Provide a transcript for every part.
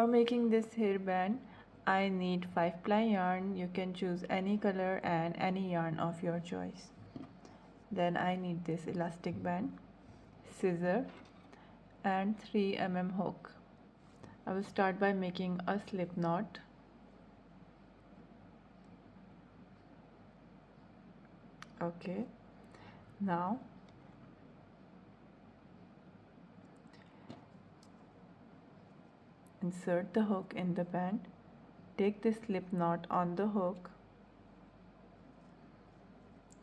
For making this hairband, I need 5-ply yarn. You can choose any color and any yarn of your choice. Then I need this elastic band, scissor and 3 mm hook. I will start by making a slip knot. Okay, now insert the hook in the band. Take the slip knot on the hook.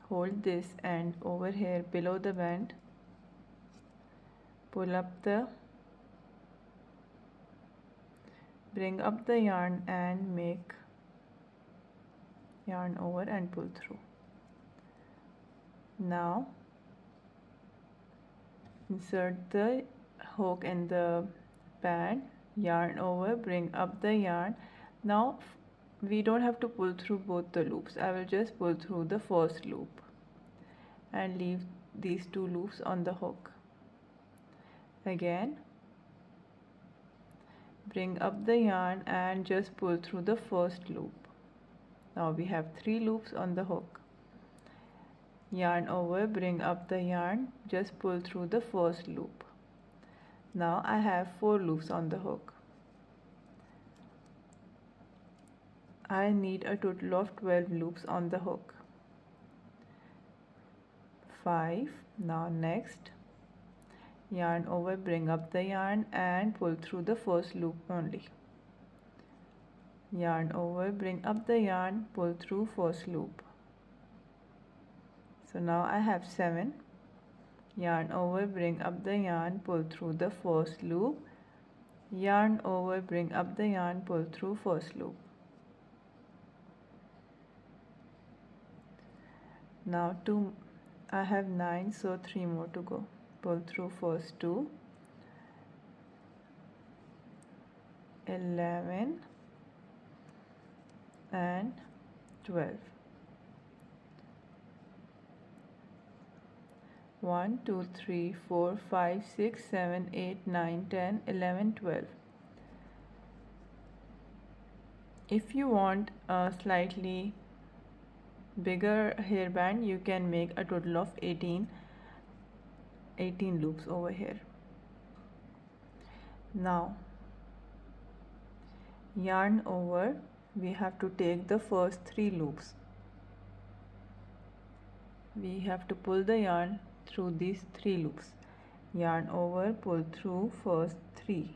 Hold this end over here below the band. Bring up the yarn and make yarn over and pull through. Now insert the hook in the band, yarn over, bring up the yarn. Now we don't have to pull through both the loops. I will just pull through the first loop and leave these 2 loops on the hook. Again, bring up the yarn and just pull through the first loop. Now we have 3 loops on the hook. Yarn over, bring up the yarn, just pull through the first loop. Now I have 4 loops on the hook. I need a total of 12 loops on the hook. 5. Now next, yarn over, bring up the yarn and pull through the first loop only. Yarn over, bring up the yarn, pull through first loop. So now I have 7. Yarn over, bring up the yarn, pull through the first loop. Yarn over, bring up the yarn, pull through first loop. Now I have 9, so 3 more to go. Pull through first 2, 11 and 12. 1, 2, 3, 4, 5, 6, 7, 8, 9, 10, 11, 12. If you want a slightly bigger hairband, you can make a total of 18 loops over here. Now yarn over, we have to take the first 3 loops. We have to pull the yarn through these 3 loops. Yarn over, pull through first 3.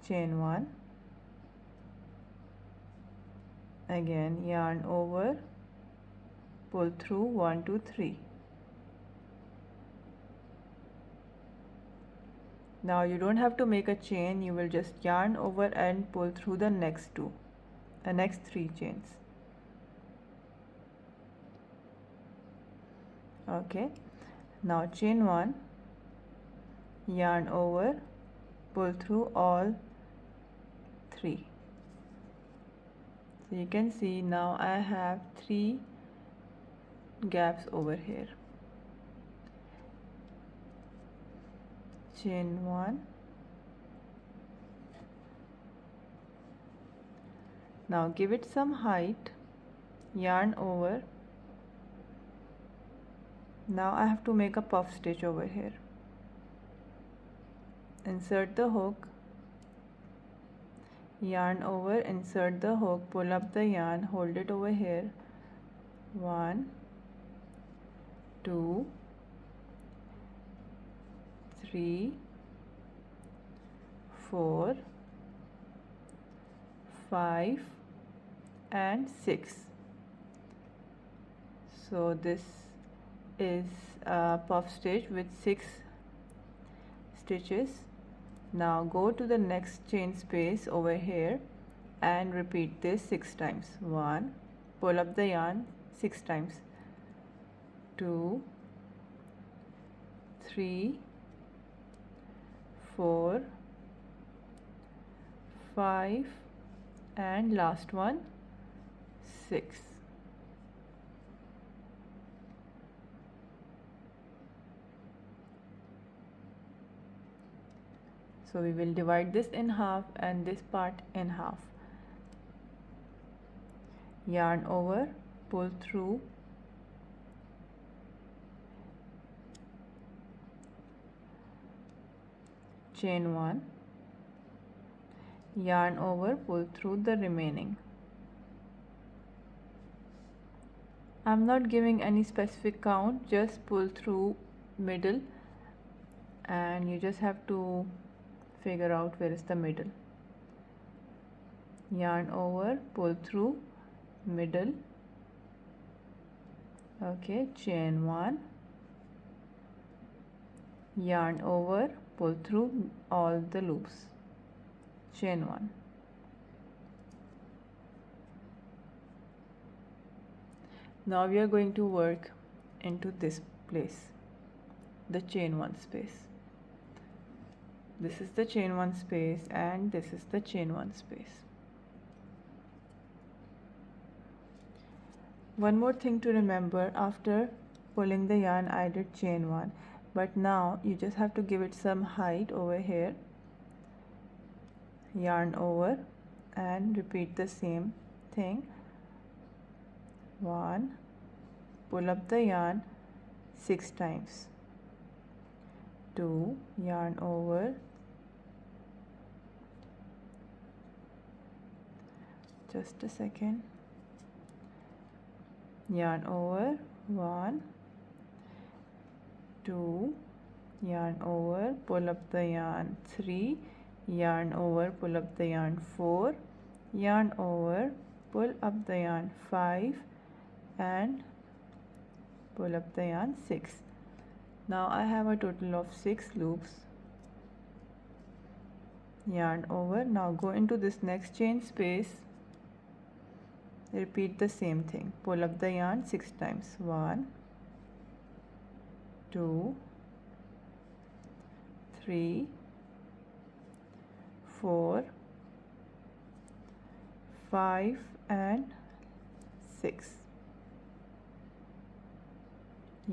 Chain 1. Again yarn over, pull through 1, 2, 3. Now you don't have to make a chain, you will just yarn over and pull through the next 3 chains. Okay, now chain 1, yarn over, pull through all 3. So you can see now I have 3 gaps over here. Chain 1. Now give it some height, yarn over. Now I have to make a puff stitch over here. Insert the hook, yarn over, insert the hook, pull up the yarn, hold it over here. 1, 2, 3, 4, 5 and 6. So this is a puff stitch with 6 stitches. Now go to the next chain space over here and repeat this 6 times. 1, pull up the yarn 6 times. 2, 3, 4, 5 and last one 6. So we will divide this in half and this part in half. Yarn over, pull through, chain 1, yarn over, pull through the remaining. I'm not giving any specific count, just pull through middle, and you just have to figure out where is the middle. Yarn over, pull through middle. Okay, chain 1, yarn over, pull through all the loops, chain 1. Now we are going to work into this place, the chain 1 space. This is the chain 1 space and this is the chain 1 space. One more thing to remember, after pulling the yarn I did chain 1, but now you just have to give it some height over here. Yarn over and repeat the same thing. 1, pull up the yarn 6 times. 2, yarn over, just a second, yarn over, 1, 2, yarn over, pull up the yarn 3, yarn over, pull up the yarn 4, yarn over, pull up the yarn 5, and pull up the yarn 6. Now I have a total of 6 loops. Yarn over, now go into this next chain space, repeat the same thing, pull up the yarn 6 times. 1, 2, 3, 4, 5 and 6.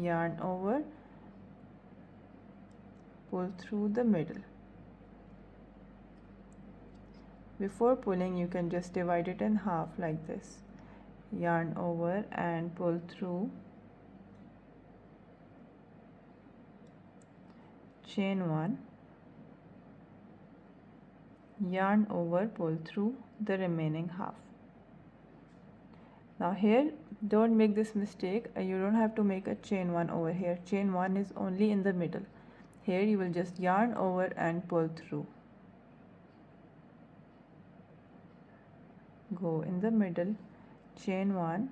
Yarn over, pull through the middle. Before pulling, you can just divide it in half like this. Yarn over and pull through, chain 1, yarn over, pull through the remaining half. Now here, don't make this mistake, you don't have to make a chain 1 over here. Chain 1 is only in the middle. Here you will just yarn over and pull through. Go in the middle, chain 1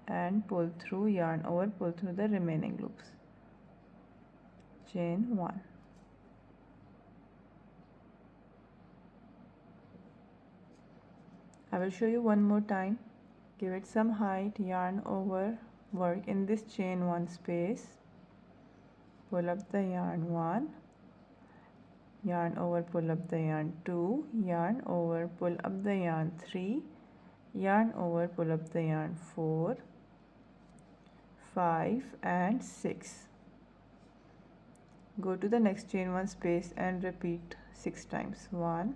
and pull through, yarn over, pull through the remaining loops. Chain 1. I will show you one more time. Give it some height, yarn over, work in this chain 1 space, pull up the yarn 1, yarn over, pull up the yarn 2, yarn over, pull up the yarn 3, yarn over, pull up the yarn 4, 5 and 6. Go to the next chain 1 space and repeat 6 times. 1,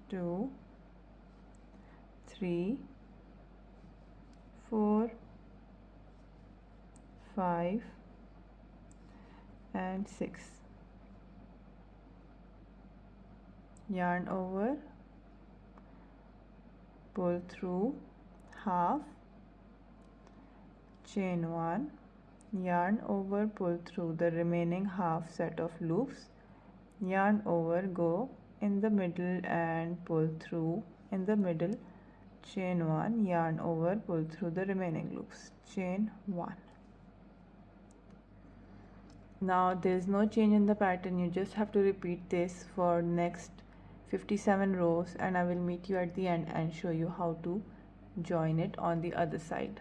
2, 3, 4, 5 and 6. Yarn over, pull through half, chain 1, yarn over, pull through the remaining half set of loops, yarn over, go in the middle and pull through in the middle, chain 1, yarn over, pull through the remaining loops, chain 1. Now there is no change in the pattern, you just have to repeat this for next 57 rows, and I will meet you at the end and show you how to join it on the other side.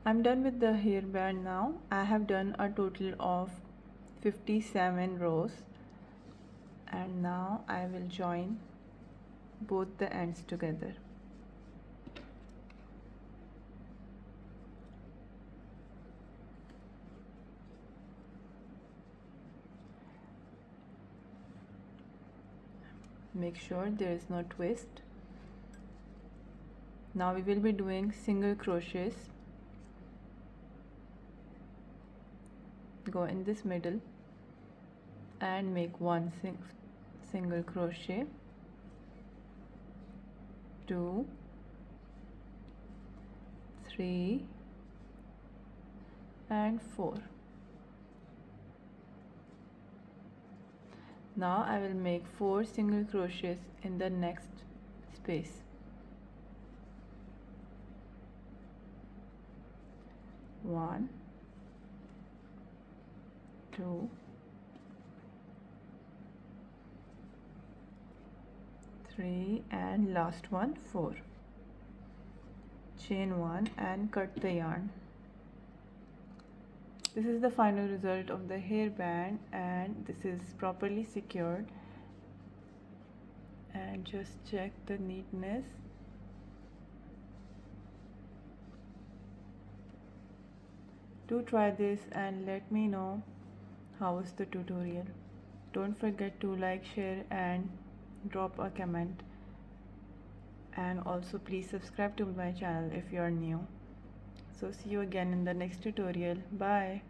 I'm done with the hairband now. I have done a total of 57 rows, and now I will join both the ends together. Make sure there is no twist. Now we will be doing single crochets. Go in this middle and make one single crochet, 2, 3 and 4. Now I will make 4 single crochets in the next space. 1, 2, 3 and last one 4. Chain 1 and cut the yarn. This is the final result of the hairband, and this is properly secured. And just check the neatness. Do try this and let me know how was the tutorial. Don't forget to like, share and drop a comment, and also please subscribe to my channel if you are new. So see you again in the next tutorial. Bye.